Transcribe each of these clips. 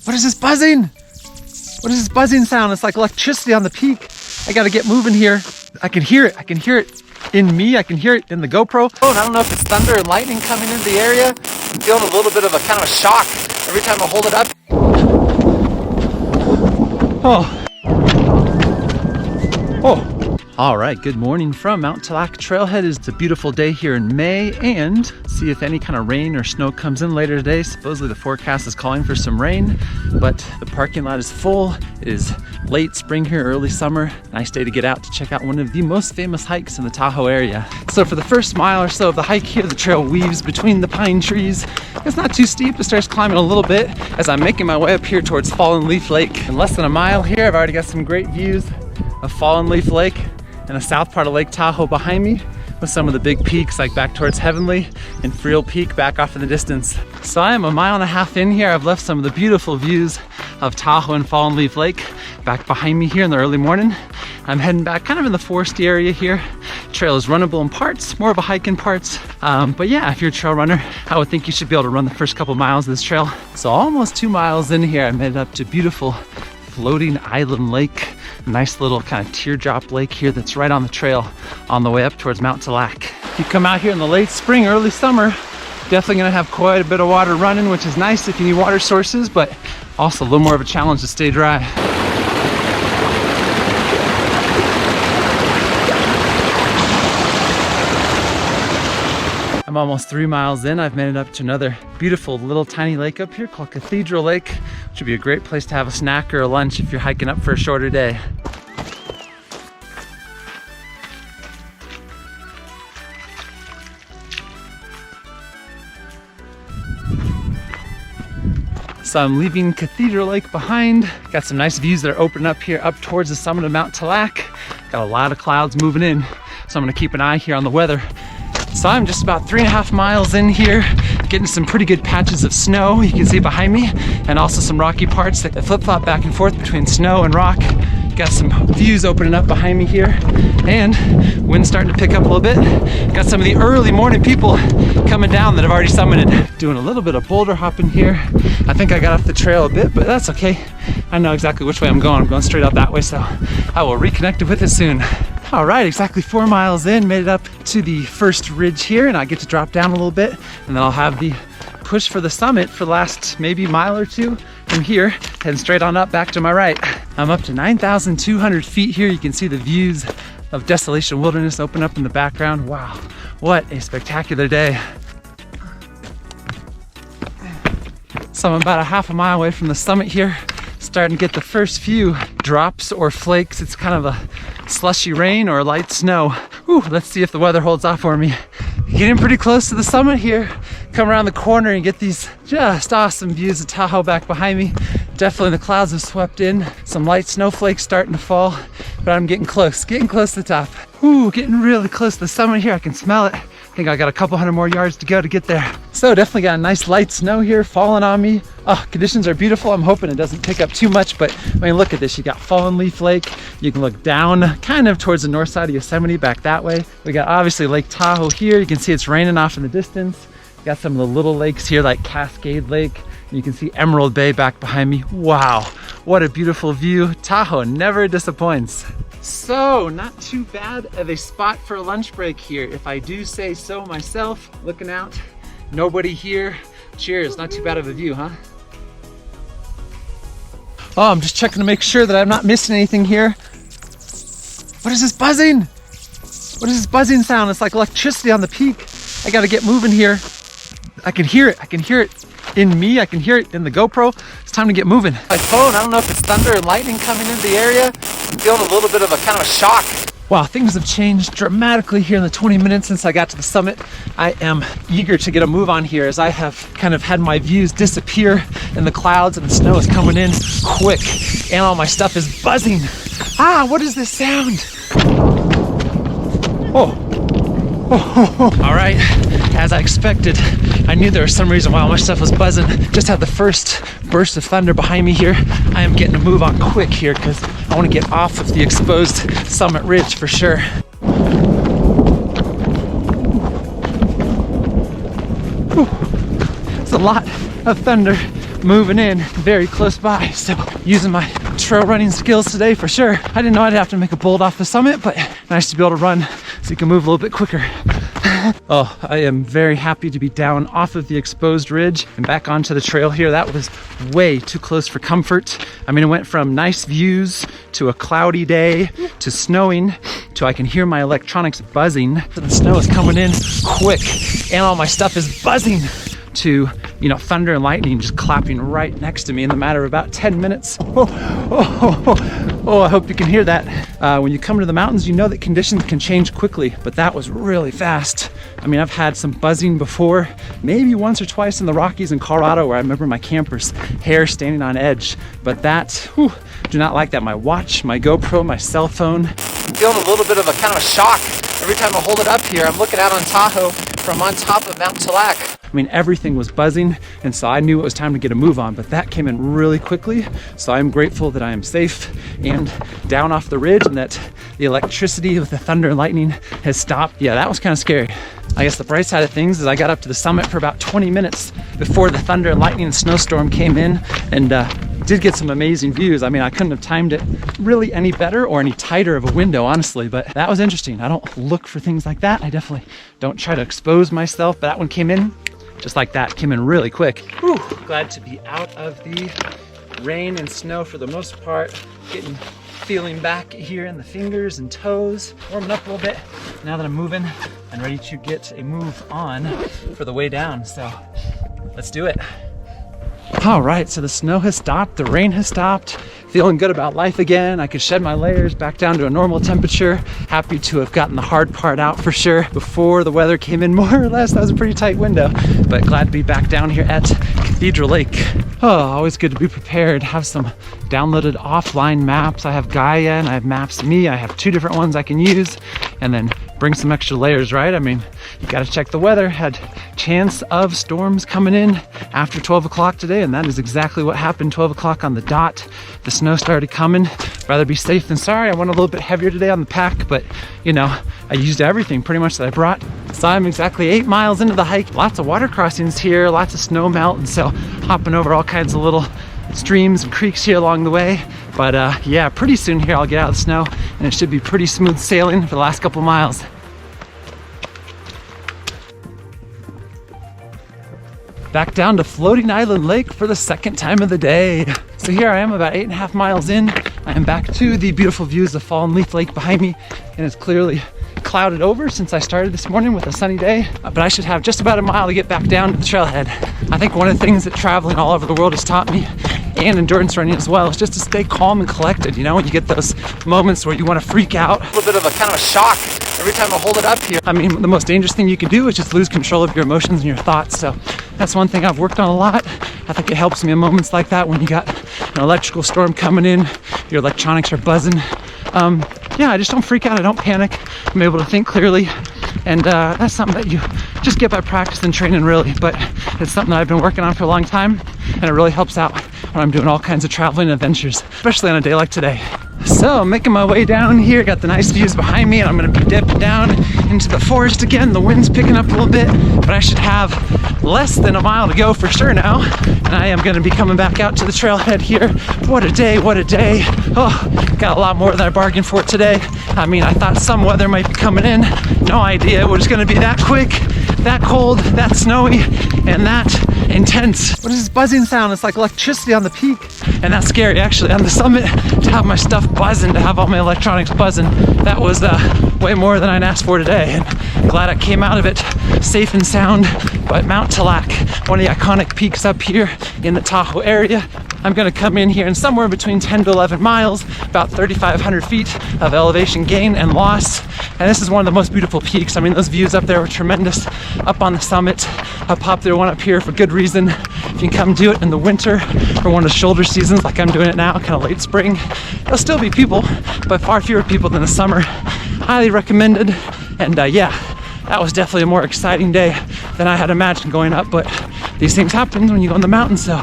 What is this buzzing? What is this buzzing sound? It's like electricity on the peak. I gotta get moving here. I can hear it. I can hear it in me. I can hear it in the GoPro. Oh, and I don't know if it's thunder and lightning coming into the area. I'm feeling a little bit of a kind of a shock every time I hold it up. Oh. Oh. All right, good morning from Mount Tallac Trailhead. It's a beautiful day here in May, and see if any kind of rain or snow comes in later today. Supposedly the forecast is calling for some rain, but the parking lot is full. It is late spring here, early summer. Nice day to get out to check out one of the most famous hikes in the Tahoe area. So for the first mile or so of the hike here, the trail weaves between the pine trees. It's not too steep. It starts climbing a little bit as I'm making my way up here towards Fallen Leaf Lake. In less than a mile here, I've already got some great views of Fallen Leaf Lake and the south part of Lake Tahoe behind me, with some of the big peaks like back towards Heavenly and Friel Peak back off in the distance. So I am a mile and a half in here. I've left some of the beautiful views of Tahoe and Fallen Leaf Lake back behind me here in the early morning. I'm heading back kind of in the foresty area here. Trail is runnable in parts, more of a hike in parts. But yeah, if you're a trail runner, I would think you should be able to run the first couple miles of this trail. So almost 2 miles in here, I made it up to beautiful floating island lake. Nice little kind of teardrop lake here that's right on the trail on the way up towards Mount Tallac. If you come out here in the late spring, early summer, definitely gonna have quite a bit of water running, which is nice if you need water sources, but also a little more of a challenge to stay dry. I'm almost 3 miles in. I've made it up to another beautiful little tiny lake up here called Cathedral Lake, which would be a great place to have a snack or a lunch if you're hiking up for a shorter day. So I'm leaving Cathedral Lake behind. Got some nice views that are opening up here up towards the summit of Mount Tallac. Got a lot of clouds moving in, so I'm gonna keep an eye here on the weather. So I'm just about 3.5 miles in here, getting some pretty good patches of snow you can see behind me, and also some rocky parts that flip-flop back and forth between snow and rock. Got some views opening up behind me here, and wind's starting to pick up a little bit. Got some of the early morning people coming down that have already summited. Doing a little bit of boulder hopping here. I think I got off the trail a bit, but that's okay. I know exactly which way I'm going. I'm going straight out that way, so I will reconnect with it soon. All right, exactly 4 miles in, made it up to the first ridge here, and I get to drop down a little bit, and then I'll have the push for the summit for the last maybe mile or two from here, heading straight on up back to my right. I'm up to 9,200 feet here. You can see the views of Desolation Wilderness open up in the background. Wow, what a spectacular day. So I'm about a half a mile away from the summit here, starting to get the first few drops or flakes. It's kind of a slushy rain or light snow. Whew, let's see if the weather holds off for me. Getting pretty close to the summit here. Come around the corner and get these just awesome views of Tahoe back behind me. Definitely the clouds have swept in. Some light snowflakes starting to fall, but I'm getting close to the top. Ooh, getting really close to the summit here. I can smell it. I think I got a couple hundred more yards to go to get there. So definitely got a nice light snow here falling on me. Oh, conditions are beautiful. I'm hoping it doesn't pick up too much, but I mean, look at this. You got Fallen Leaf Lake. You can look down kind of towards the north side of Yosemite back that way. We got obviously Lake Tahoe here. You can see it's raining off in the distance. You got some of the little lakes here like Cascade Lake. And you can see Emerald Bay back behind me. Wow, what a beautiful view. Tahoe never disappoints. So, not too bad of a spot for a lunch break here, if I do say so myself. Looking out, nobody here. Cheers, not too bad of a view, huh? Oh, I'm just checking to make sure that I'm not missing anything here. What is this buzzing? What is this buzzing sound? It's like electricity on the peak. I gotta get moving here. I can hear it. I can hear it in me. I can hear it in the GoPro. It's time to get moving. My phone, I don't know if it's thunder and lightning coming into the area. I'm feeling a little bit of a kind of a shock. Wow, things have changed dramatically here in the 20 minutes since I got to the summit. I am eager to get a move on here as I have kind of had my views disappear in the clouds and the snow is coming in quick and all my stuff is buzzing. Ah, what is this sound? Oh. All right, as I expected, I knew there was some reason why all my stuff was buzzing. Just had the first burst of thunder behind me here. I am getting to move on quick here because I want to get off of the exposed summit ridge for sure. It's a lot of thunder moving in very close by. So using my trail running skills today for sure. I didn't know I'd have to make a bolt off the summit, but nice to be able to run so you can move a little bit quicker. Oh, I am very happy to be down off of the exposed ridge and back onto the trail here. That was way too close for comfort. I mean, it went from nice views to a cloudy day to snowing to I can hear my electronics buzzing. The snow is coming in quick and all my stuff is buzzing to, you know, thunder and lightning just clapping right next to me in the matter of about 10 minutes. Oh, I hope you can hear that. When you come to the mountains, you know that conditions can change quickly, but that was really fast. I mean, I've had some buzzing before, maybe once or twice in the Rockies in Colorado where I remember my camper's hair standing on edge, but that, whew, do not like that. My watch, my GoPro, my cell phone. I'm feeling a little bit of a kind of a shock. Every time I hold it up here, I'm looking out on Tahoe from on top of Mount Tallac. I mean, everything was buzzing, and so I knew it was time to get a move on, but that came in really quickly. So I'm grateful that I am safe and down off the ridge and that the electricity with the thunder and lightning has stopped. Yeah, that was kind of scary. I guess the bright side of things is I got up to the summit for about 20 minutes before the thunder and lightning and snowstorm came in, and did get some amazing views. I mean, I couldn't have timed it really any better or any tighter of a window, honestly, but that was interesting. I don't look for things like that. I definitely don't try to expose myself, but that one came in just like that, came in really quick. Whew. Glad to be out of the rain and snow for the most part. Feeling back here in the fingers and toes, warming up a little bit now that I'm moving and ready to get a move on for the way down. So let's do it. All right, so the snow has stopped, the rain has stopped. Feeling good about life again. I could shed my layers back down to a normal temperature. Happy to have gotten the hard part out for sure before the weather came in more or less. That was a pretty tight window, but glad to be back down here at Cathedral Lake. Oh, always good to be prepared. Have some downloaded offline maps. I have Gaia and I have Maps.me. I have 2 different ones I can use, and then bring some extra layers, right? I mean, you gotta check the weather. Had chance of storms coming in after 12 o'clock today, and that is exactly what happened. 12 o'clock on the dot, the snow started coming. Rather be safe than sorry. I went a little bit heavier today on the pack, but you know, I used everything pretty much that I brought. So I'm exactly 8 miles into the hike. Lots of water crossings here, lots of snow melt, and so hopping over all kinds of little streams and creeks here along the way. But yeah, pretty soon here I'll get out of the snow and it should be pretty smooth sailing for the last couple miles. Back down to Floating Island Lake for the second time of the day. So here I am about 8.5 miles in. I am back to the beautiful views of Fallen Leaf Lake behind me, and it's clearly clouded over since I started this morning with a sunny day, but I should have just about a mile to get back down to the trailhead. I think one of the things that traveling all over the world has taught me, and endurance running as well, is just to stay calm and collected. You know, when you get those moments where you want to freak out, a little bit of a kind of a shock every time I hold it up here. I mean, the most dangerous thing you can do is just lose control of your emotions and your thoughts. So that's one thing I've worked on a lot. I think it helps me in moments like that when you got an electrical storm coming in, your electronics are buzzing. Yeah, I just don't freak out, I don't panic. I'm able to think clearly, and that's something that you just get by practice and training, really. But it's something that I've been working on for a long time, and it really helps out when I'm doing all kinds of traveling adventures, especially on a day like today. So making my way down here, got the nice views behind me, and I'm gonna be dipping down into the forest again. The wind's picking up a little bit, but I should have less than a mile to go for sure now. And I am gonna be coming back out to the trailhead here. What a day, what a day. Oh, got a lot more than I bargained for today. I mean, I thought some weather might be coming in. No idea it was gonna be that quick, that cold, that snowy, and that intense. What is this buzzing sound? It's like electricity on the peak. And that's scary, actually, on the summit, to have my stuff buzzing, to have all my electronics buzzing. That was way more than I'd asked for today, and glad I came out of it safe and sound. But Mount Tallac, one of the iconic peaks up here in the Tahoe area. I'm gonna come in here in somewhere between 10 to 11 miles, about 3,500 feet of elevation gain and loss. And this is one of the most beautiful peaks. I mean, those views up there were tremendous up on the summit. A popular one up here for good reason. If you can come do it in the winter or one of the shoulder seasons like I'm doing it now, kind of late spring, there'll still be people, but far fewer people than the summer. Highly recommended. And yeah, that was definitely a more exciting day than I had imagined going up, but these things happen when you go in the mountains, so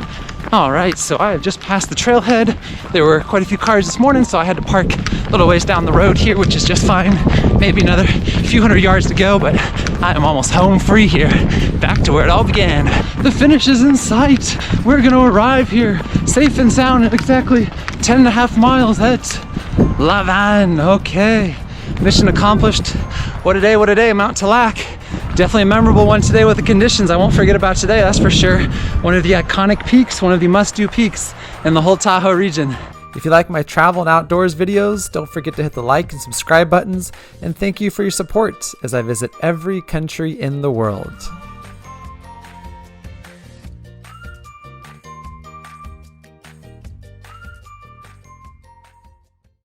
All right, so I have just passed the trailhead. There were quite a few cars this morning, so I had to park a little ways down the road here, which is just fine. Maybe another few hundred yards to go, but I am almost home free here, back to where it all began. The finish is in sight. We're gonna arrive here safe and sound in exactly 10.5 miles at La Vanne. Okay, mission accomplished. What a day, Mount Tallac. Definitely a memorable one today with the conditions. I won't forget about today, that's for sure. One of the iconic peaks, one of the must-do peaks in the whole Tahoe region. If you like my travel and outdoors videos, don't forget to hit the like and subscribe buttons, and thank you for your support as I visit every country in the world.